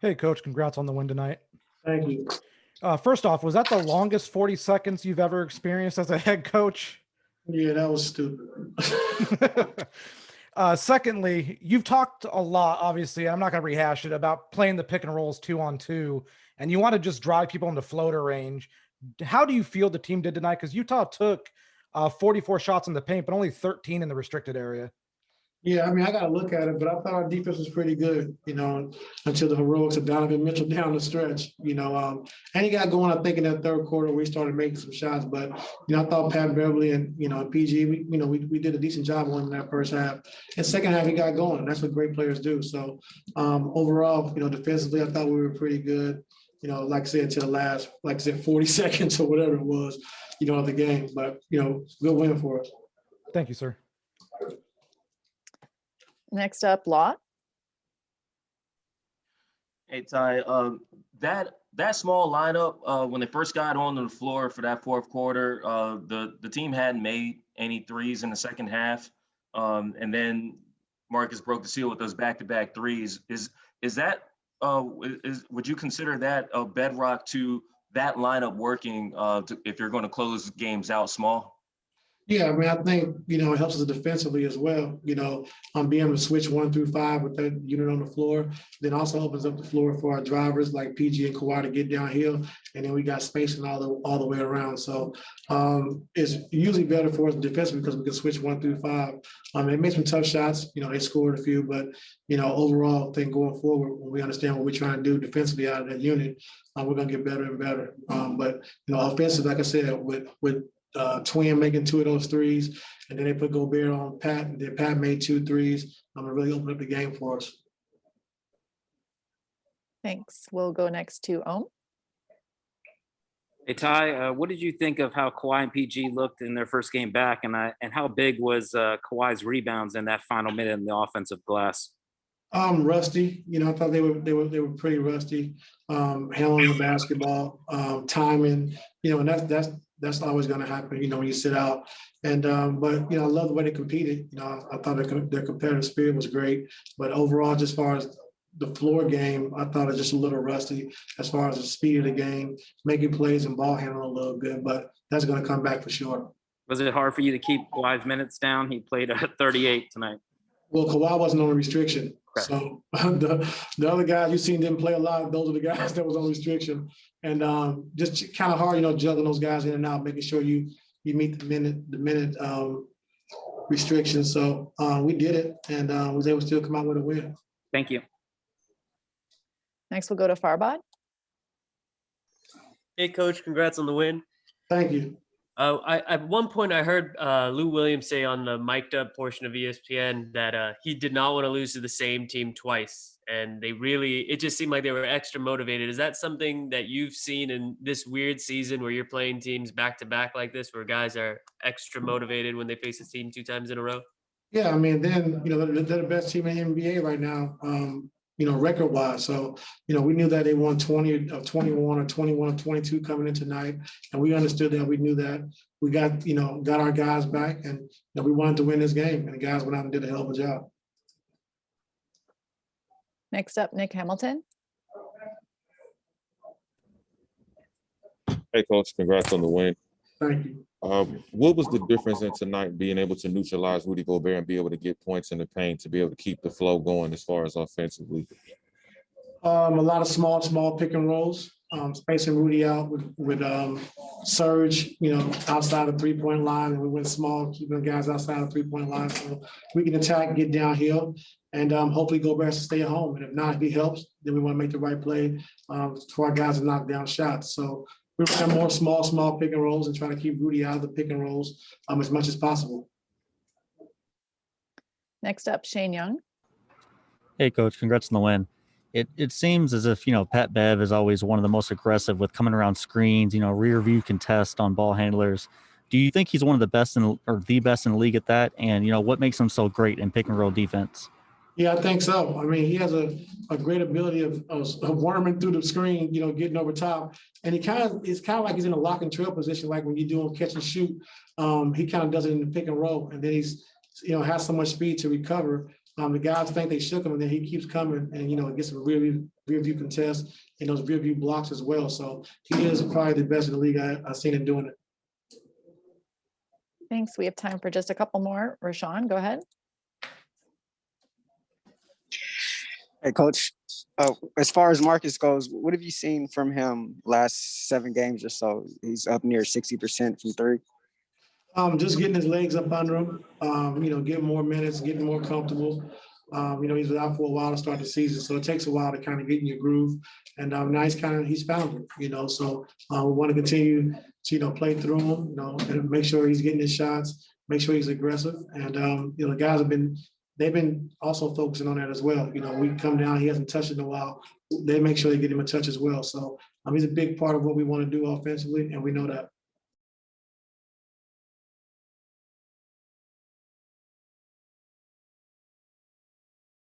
Hey, Coach, congrats on the win tonight. Thank you. First off, was that the longest 40 seconds you've ever experienced as a head coach? Yeah, that was stupid. Secondly, you've talked a lot, obviously, I'm not going to rehash it, about playing the pick and rolls 2-on-2, and you want to just drive people into floater range. How do you feel the team did tonight? Because Utah took 44 shots in the paint, but only 13 in the restricted area. Yeah, I mean, I got to look at it, but I thought our defense was pretty good, until the heroics of Donovan Mitchell down the stretch, and he got going, I think, in that third quarter, we started making some shots, but, I thought Pat Beverly and, PG, we did a decent job on him in that first half. And second half, he got going. That's what great players do. So overall, defensively, I thought we were pretty good, like I said, to the last, 40 seconds or whatever it was, of the game, but, good win for us. Thank you, sir. Next up, Law. Hey, Ty, that small lineup, when they first got on the floor for that fourth quarter, the team hadn't made any threes in the second half. And then Marcus broke the seal with those back-to-back threes. Would you consider that a bedrock to that lineup working if you're going to close games out small? Yeah, I mean, I think, it helps us defensively as well, being able to switch 1 through 5 with that unit on the floor, then also opens up the floor for our drivers like PG and Kawhi to get downhill. And then we got spacing all the way around. So it's usually better for us defensively because we can switch 1 through 5. It makes some tough shots, they scored a few, but, overall, I think going forward, when we understand what we're trying to do defensively out of that unit, we're going to get better and better. But, offensive, like I said, with Twin making 2 of those threes, and then they put Gobert on Pat, and then Pat made 2 threes. I'm gonna really open up the game for us. Thanks. We'll go next to Ohm. Hey Ty, what did you think of how Kawhi and PG looked in their first game back, and how big was Kawhi's rebounds in that final minute in the offensive glass? Rusty. I thought they were pretty rusty, handling the basketball, timing. And that's always going to happen. When you sit out. And but I love the way they competed. I thought their competitive spirit was great. But overall, just as far as the floor game, I thought it was just a little rusty as far as the speed of the game, making plays and ball handling a little bit. But that's going to come back for sure. Was it hard for you to keep Kawhi's minutes down? He played 38 tonight. Well, Kawhi wasn't on a restriction. Okay. So the other guys you seen didn't play a lot. Those are the guys that was on restriction. And just kind of hard, juggling those guys in and out, making sure you meet the minute restrictions. So we did it and was able to still come out with a win. Thank you. Next, we'll go to Farbod. Hey, Coach, congrats on the win. Thank you. At one point, I heard Lou Williams say on the mic'd up portion of ESPN that he did not want to lose to the same team twice. And it just seemed like they were extra motivated. Is that something that you've seen in this weird season where you're playing teams back to back like this, where guys are extra motivated when they face a team 2 times in a row? Yeah, I mean, then, they're the best team in the NBA right now, record wise. So, we knew that they won 20 of 21 or 21 of 22 coming in tonight. And we understood that. We knew that. We got our guys back, and we wanted to win this game. And the guys went out and did a hell of a job. Next up, Nick Hamilton. Hey, Coach, congrats on the win. Thank you. What was the difference in tonight being able to neutralize Rudy Gobert and be able to get points in the paint to be able to keep the flow going as far as offensively? A lot of small pick and rolls, spacing Rudy out with Surge, outside the 3-point line, and we went small, keeping the guys outside the 3-point line, so we can attack, get downhill, and hopefully Gobert to stay at home. And if not, if he helps, then we want to make the right play for our guys to knock down shots. So we're going to have more small pick and rolls and try to keep Rudy out of the pick and rolls as much as possible. Next up, Shane Young. Hey, Coach, congrats on the win. It seems as if, Pat Bev is always one of the most aggressive with coming around screens, rear view contest on ball handlers. Do you think he's one of the best the best in the league at that? And, what makes him so great in pick and roll defense? Yeah, I think so. I mean, he has a great ability of worming through the screen, getting over top. And it's kind of like he's in a lock and trail position, like when you do on catch and shoot. He kind of does it in the pick and roll. And then he's, has so much speed to recover The guys think they shook him, and then he keeps coming, and it gets some rear view contests and those rear view blocks as well. So he is probably the best in the league. I've seen him doing it. Thanks. We have time for just a couple more. Rashawn, go ahead. Hey, Coach. As far as Marcus goes, what have you seen from him last 7 games or so? He's up near 60% from 3. Just getting his legs up under him, getting more minutes, getting more comfortable. He's been out for a while to start the season, so it takes a while to kind of get in your groove. And now he's found it, so we want to continue to, play through him, and make sure he's getting his shots, make sure he's aggressive. And, the guys they've been also focusing on that as well. We come down, he hasn't touched it in a while. They make sure they get him a touch as well. So he's a big part of what we want to do offensively, and we know that.